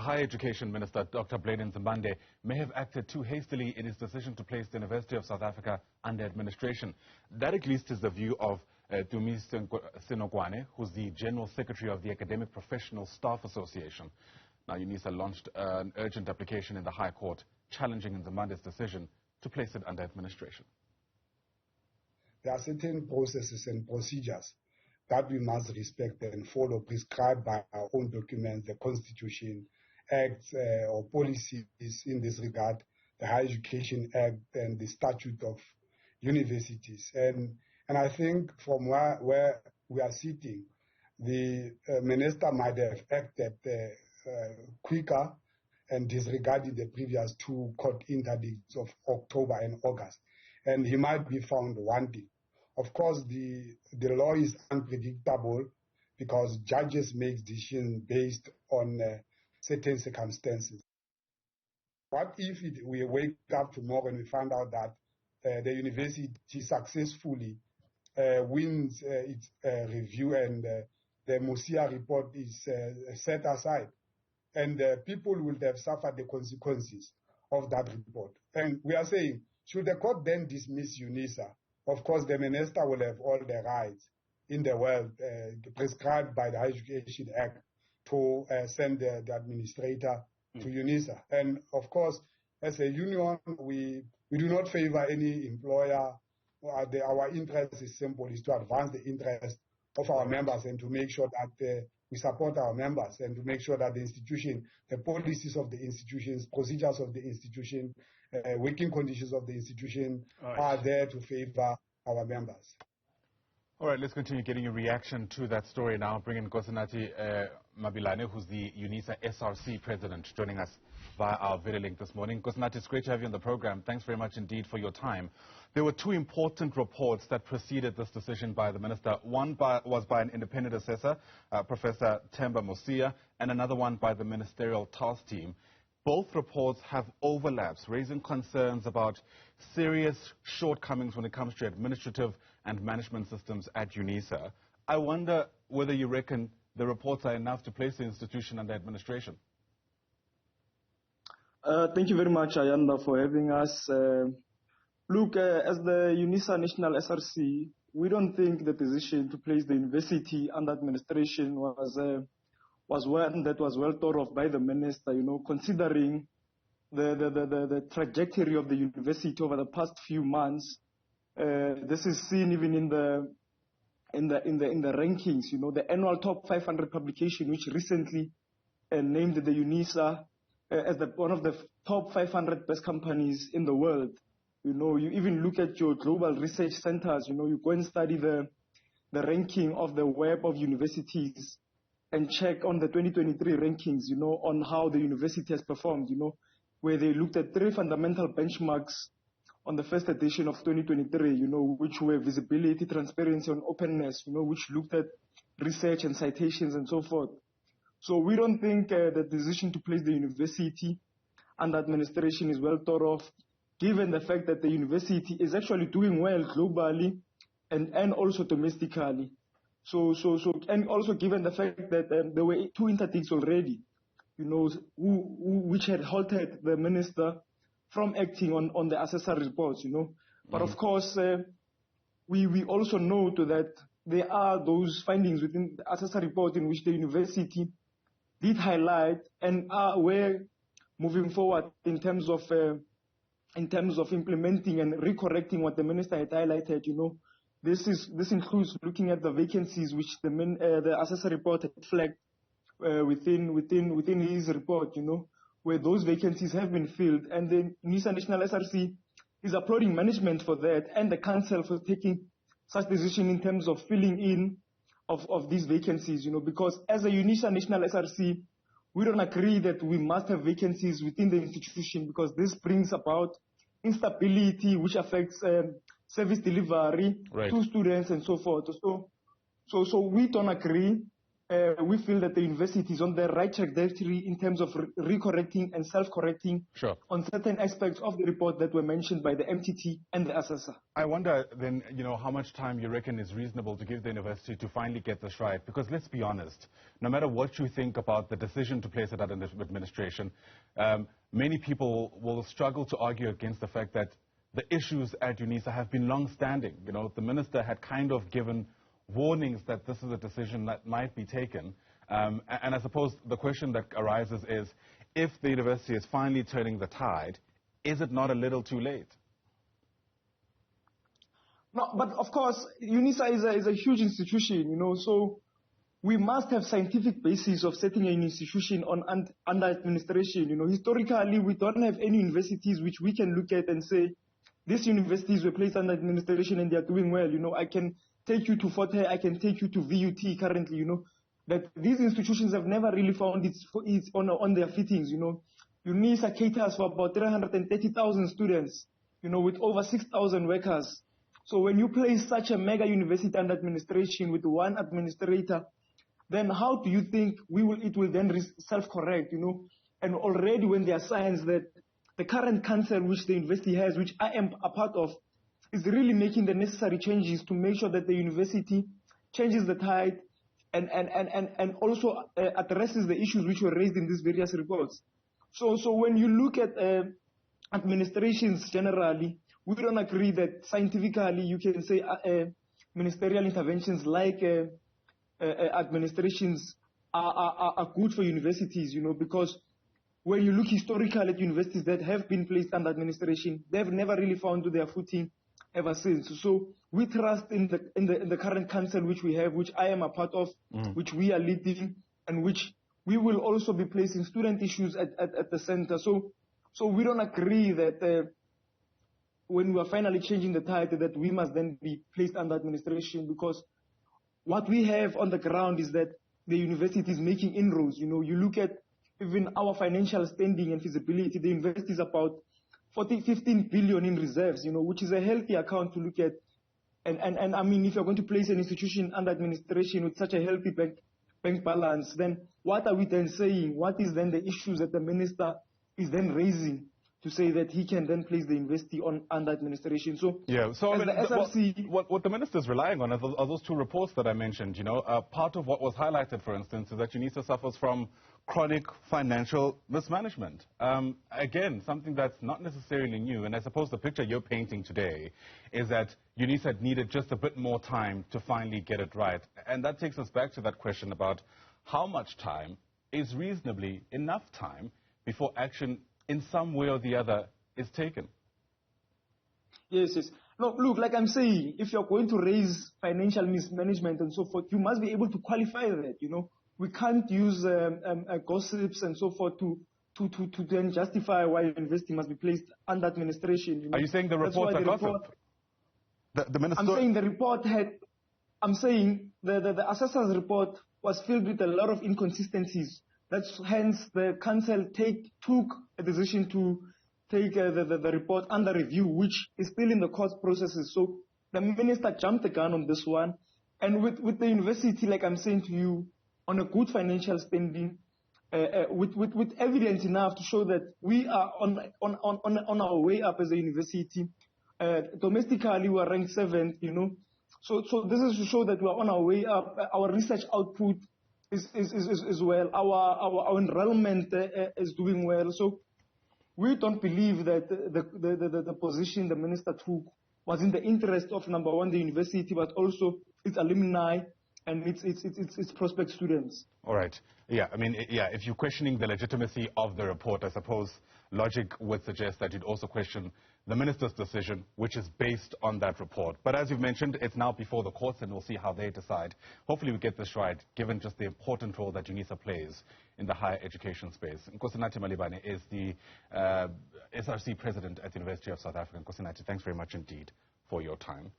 Higher Education Minister, Dr. Blade Nzimande, may have acted too hastily in his decision to place the University of South Africa under administration. That at least is the view of Nkosinathi, who's the General Secretary of the Academic Professional Staff Association. Now, Unisa launched an urgent application in the High Court challenging Nzimande's decision to place it under administration. There are certain processes and procedures that we must respect and follow, prescribed by our own documents, the Constitution, Acts or policies in this regard, the Higher Education Act and the Statute of Universities. And I think from where we are sitting, the minister might have acted quicker and disregarded the previous two court interdicts of October and August. And he might be found wanting. Of course, the law is unpredictable because judges make decisions based on certain circumstances. What if we wake up tomorrow and we find out that the university successfully wins its review and the Musia report is set aside, and people will have suffered the consequences of that report? And we are saying, should the court then dismiss Unisa? Of course, the minister will have all the rights in the world prescribed by the Higher Education Act to send the administrator to Unisa. And of course, as a union, we do not favor any employer. Our interest is simple, is to advance the interest of our members and to make sure that we support our members and to make sure that the institution, the policies of the institutions, procedures of the institution, working conditions of the institution are there to favor our members. All right, let's continue getting your reaction to that story now. Bring in Nkosinathi Mabilane, who's the Unisa SRC president, joining us via our video link this morning. Nkosinathi, it's great to have you on the program. Thanks very much indeed for your time. There were two important reports that preceded this decision by the minister. One was by an independent assessor, Professor Themba Mosia, and another one by the ministerial task team. Both reports have overlaps, raising concerns about serious shortcomings when it comes to administrative and management systems at Unisa. I wonder whether you reckon the reports are enough to place the institution under administration. Thank you very much, Ayanda, for having us. Look, as the Unisa National SRC, we don't think the decision to place the university under administration was one that was well thought of by the minister, considering the trajectory of the university over the past few months. This is seen even in the rankings, the annual top 500 publication, which recently named the Unisa as one of the top 500 best companies in the world. You even look at your global research centers, you go and study the ranking of the web of universities and check on the 2023 rankings, on how the university has performed, where they looked at three fundamental benchmarks on the first edition of 2023, which were visibility, transparency, and openness, which looked at research and citations and so forth. So we don't think the decision to place the university under administration is well thought of, given the fact that the university is actually doing well globally and also domestically. And also given the fact that there were two interdicts already, which had halted the minister from acting on the assessor reports, But of course, we also note that there are those findings within the assessor report in which the university did highlight and are aware moving forward in terms of implementing and recorrecting what the minister had highlighted, This includes looking at the vacancies which the assessor report had flagged within his report, where those vacancies have been filled, and the Unisa National SRC is applauding management for that and the council for taking such decision in terms of filling in of these vacancies, because as a Unisa National SRC, we don't agree that we must have vacancies within the institution because this brings about instability which affects service delivery to students and so forth. So we don't agree we feel that the university is on the right trajectory in terms of recorrecting and self-correcting on certain aspects of the report that were mentioned by the MTT and the assessor. I wonder then, how much time you reckon is reasonable to give the university to finally get this right? Because let's be honest, no matter what you think about the decision to place it under administration, many people will struggle to argue against the fact that the issues at Unisa have been long-standing. The minister had kind of given warnings that this is a decision that might be taken. And I suppose the question that arises is, if the university is finally turning the tide, is it not a little too late? No, but of course, Unisa is a huge institution, so we must have scientific basis of setting an institution under administration. Historically, we don't have any universities which we can look at and say, these universities were placed under administration and they are doing well. I can take you to Fort Hare, I can take you to VUT currently, that these institutions have never really found its on their fittings, Unisa caters for about 330,000 students, with over 6,000 workers. So when you place such a mega university under administration with one administrator, then how do you think it will then self-correct, And already when there are signs that the current council which the university has, which I am a part of, is really making the necessary changes to make sure that the university changes the tide and also addresses the issues which were raised in these various reports. So when you look at administrations generally, we don't agree that scientifically you can say ministerial interventions like administrations are good for universities, because when you look historically at universities that have been placed under administration, they've never really found their footing ever since. So we trust in the current council which we have, which I am a part of, which we are leading, and which we will also be placing student issues at the center. So we don't agree that when we are finally changing the tide, that we must then be placed under administration, because what we have on the ground is that the university is making inroads. You look at even our financial standing and feasibility, the university is about 15 billion in reserves, which is a healthy account to look at. And I mean, if you're going to place an institution under administration with such a healthy bank balance, then what are we then saying? What is then the issues that the minister is then raising to say that he can then place the university under administration? So, yeah, so the SRC, what the minister is relying on are those two reports that I mentioned. Part of what was highlighted, for instance, is that Unisa suffers from chronic financial mismanagement. Again, something that's not necessarily new, and I suppose the picture you're painting today is that Unisa needed just a bit more time to finally get it right. And that takes us back to that question about how much time is reasonably enough time before action in some way or the other is taken. Yes. No, look, like I'm saying, if you're going to raise financial mismanagement and so forth, you must be able to qualify that, We can't use gossips and so forth to then justify why university must be placed under administration. Are you saying the reports are gossip? The minister... I'm saying the assessor's report was filled with a lot of inconsistencies. That's hence the council took a decision to take the report under review, which is still in the court processes. So the minister jumped the gun on this one. And with the university, like I'm saying to you, on a good financial standing, with evidence enough to show that we are on our way up as a university. Domestically, we are ranked 7th, So this is to show that we are on our way up. Our research output is well. Our enrollment is doing well. So we don't believe that the position the minister took was in the interest of, number one, the university, but also its alumni and its prospect students. All right. Yeah, I mean, if you're questioning the legitimacy of the report, I suppose logic would suggest that you'd also question the minister's decision, which is based on that report. But as you've mentioned, it's now before the courts, and we'll see how they decide. Hopefully we get this right, given just the important role that Unisa plays in the higher education space. Nkosinathi Mabilane is the SRC president at the University of South Africa. Nkosinathi, thanks very much indeed for your time.